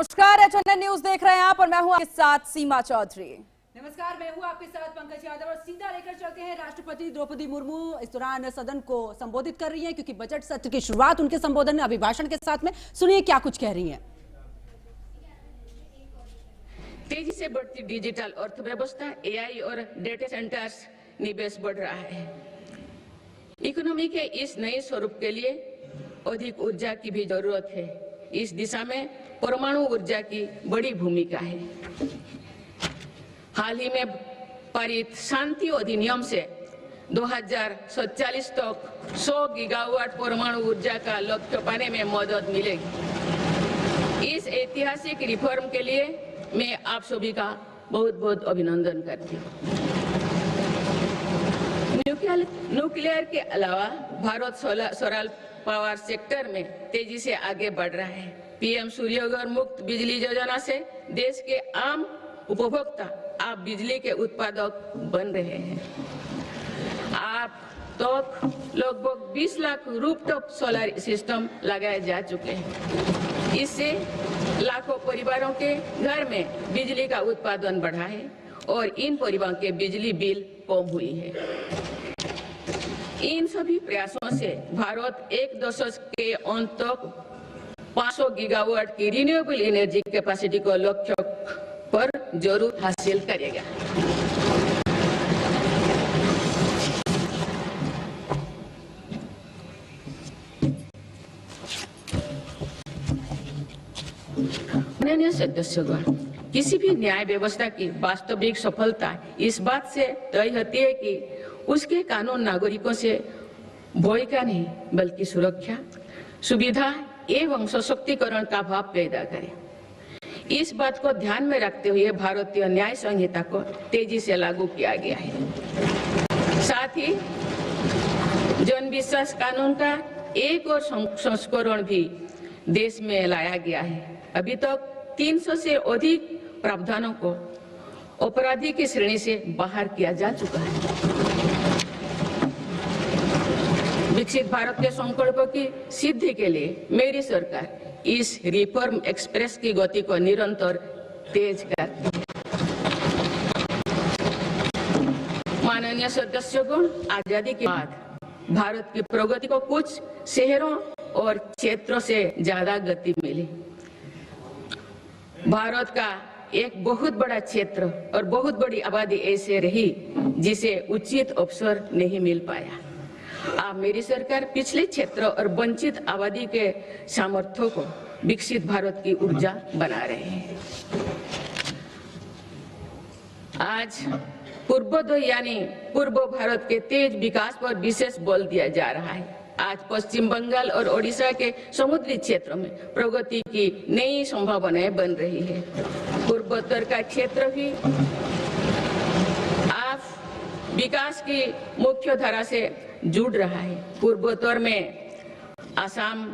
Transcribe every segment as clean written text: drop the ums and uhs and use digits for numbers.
नमस्कार, HNN news देख रहे हैं आप और मैं हूं आपके साथ सीमा चौधरी। नमस्कार, मैं हूं आपके साथ पंकज यादव और सीधा लेकर चलते हैं। राष्ट्रपति द्रौपदी मुर्मू इस दौरान सदन को संबोधित कर रही हैं क्योंकि बजट सत्र की शुरुआत उनके संबोधन में अभिभाषण के साथ में। सुनिए क्या कुछ कह रही हैं। तेजी से बढ़ती डिजिटल अर्थव्यवस्था, एआई और डेटा सेंटर्स निवेश बढ़ रहा है। इकोनॉमी के इस नए स्वरूप के लिए अधिक ऊर्जा की भी जरूरत है। इस दिशा में परमाणु ऊर्जा की बड़ी भूमिका है। हाल ही में पारित शांति अधिनियम से 2047 तक 100 गीगावाट परमाणु ऊर्जा का लक्ष्य पाने में मदद मिलेगी। इस ऐतिहासिक रिफॉर्म के लिए मैं आप सभी का बहुत बहुत अभिनंदन करती हूँ। न्यूक्लियर के अलावा भारत सोलर पावर सेक्टर में तेजी से आगे बढ़ रहा है। पीएम सूर्यघर मुक्त बिजली योजना से देश के आम उपभोक्ता आप बिजली के उत्पादक बन रहे हैं। आप तक लगभग 20 लाख रूफटॉप सोलर सिस्टम लगाए जा चुके हैं। इससे लाखों परिवारों के घर में बिजली का उत्पादन बढ़ा है और इन परिवारों के बिजली बिल कम हुई है। इन सभी प्रयासों से भारत एक दशक के अंत तक 500 गीगावाट की रिन्यूएबल एनर्जी कैपेसिटी को लक्ष्य पर जरूर हासिल करेगा। माननीय सदस्यगण, किसी भी न्याय व्यवस्था की वास्तविक सफलता इस बात से तय होती है कि उसके कानून नागरिकों से भय का नहीं बल्कि सुरक्षा, सुविधा एवं सशक्तिकरण का भाव पैदा करे। इस बात को ध्यान में रखते हुए भारतीय न्याय संहिता को तेजी से लागू किया गया है। साथ ही जन विश्वास कानून का एक और संस्करण भी देश में लाया गया है। अभी तक 300 से अधिक प्रावधानों को अपराधी की श्रेणी से बाहर किया जा चुका है। विकसित भारत के संकल्पों की सिद्धि के लिए मेरी सरकार इस रिफॉर्म एक्सप्रेस की गति को निरंतर तेज करती है। माननीय सदस्यगण, आजादी के बाद भारत की प्रगति को कुछ शहरों और क्षेत्रों से ज्यादा गति मिली। भारत का एक बहुत बड़ा क्षेत्र और बहुत बड़ी आबादी ऐसे रही जिसे उचित अवसर नहीं मिल पाया। अब मेरी सरकार पिछले क्षेत्र और वंचित आबादी के सामर्थ्यों को विकसित भारत की ऊर्जा बना रहे हैं। आज पूर्वोदय यानी पूर्व भारत के तेज विकास पर विशेष बल दिया जा रहा है। आज पश्चिम बंगाल और ओडिशा के समुद्री क्षेत्रों में प्रगति की नई संभावनाएं बन रही है। पूर्वोत्तर का क्षेत्र भी आज विकास की मुख्य धारा से जुड़ रहा है। पूर्वोत्तर में असम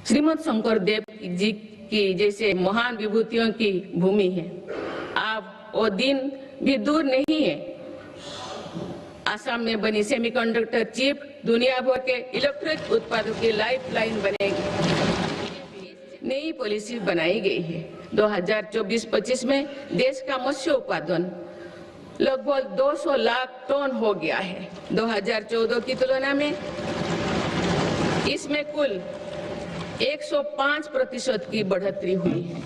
श्रीमद शंकर देव जी की जैसे महान विभूतियों की भूमि है। अब वो दिन भी दूर नहीं है। असम में बनी सेमीकंडक्टर चिप दुनिया भर के इलेक्ट्रिक उत्पादों की लाइफलाइन बनेगी। नई पॉलिसी बनाई गई है। 2024-25 में देश का मत्स्य उत्पादन लगभग 200 लाख टन हो गया है। 2014 की तुलना में इसमें कुल 105% की बढ़ोतरी हुई है।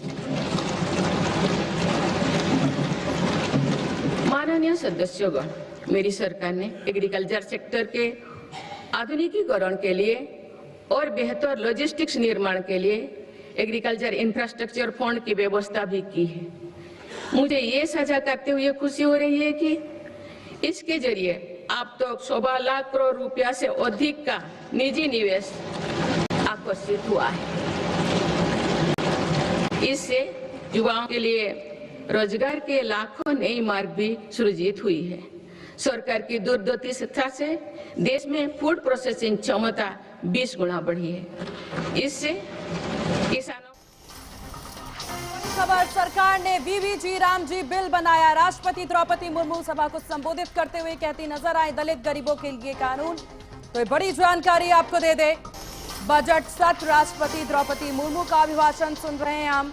माननीय सदस्यगण, मेरी सरकार ने एग्रीकल्चर सेक्टर के आधुनिकीकरण के लिए और बेहतर लॉजिस्टिक्स निर्माण के लिए एग्रीकल्चर इंफ्रास्ट्रक्चर फंड की व्यवस्था भी की है। मुझे ये साझा करते हुए खुशी हो रही है कि इसके जरिए अब तक 1.25 लाख करोड़ रुपया से अधिक का निजी निवेश आकर्षित हुआ है। इससे युवाओं के लिए रोजगार के लाखों नए मार्ग भी सृजित हुई है। सरकार की दूरदर्शी शिक्षा से देश में फूड प्रोसेसिंग क्षमता 20 गुना बढ़ी है। इससे किसानों खबर, सरकार ने वीवीजी रामजी बिल बनाया। राष्ट्रपति द्रौपदी मुर्मू सभा को संबोधित करते हुए कहती नजर आए, दलित गरीबों के लिए कानून। तो बड़ी जानकारी आपको दे दे, बजट सत्र, राष्ट्रपति द्रौपदी मुर्मू का अभिभाषण सुन रहे हैं हम,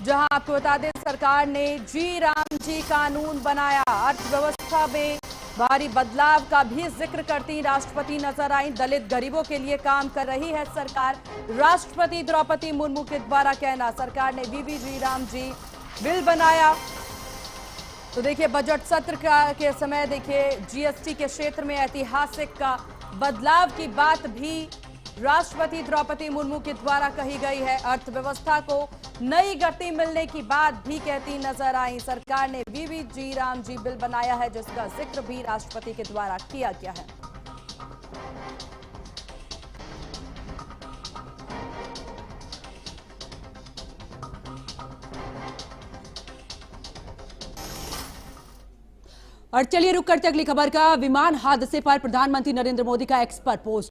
जहां आपको बता दें सरकार ने जी राम जी कानून बनाया। अर्थव्यवस्था में भारी बदलाव का भी जिक्र करती राष्ट्रपति नजर आई। दलित गरीबों के लिए काम कर रही है सरकार। राष्ट्रपति द्रौपदी मुर्मू के द्वारा कहना, सरकार ने बीबी जी राम जी बिल बनाया। तो देखिए बजट सत्र के समय देखिए जीएसटी के क्षेत्र में ऐतिहासिक बदलाव की बात भी राष्ट्रपति द्रौपदी मुर्मू के द्वारा कही गई है। अर्थव्यवस्था को नई गति मिलने की बात भी कहती नजर आई। सरकार ने बीबी जी राम जी बिल बनाया है, जिसका जिक्र भी राष्ट्रपति के द्वारा किया गया है। और चलिए रुक करते अगली खबर का। विमान हादसे पर प्रधानमंत्री नरेंद्र मोदी का एक्स पर पोस्ट।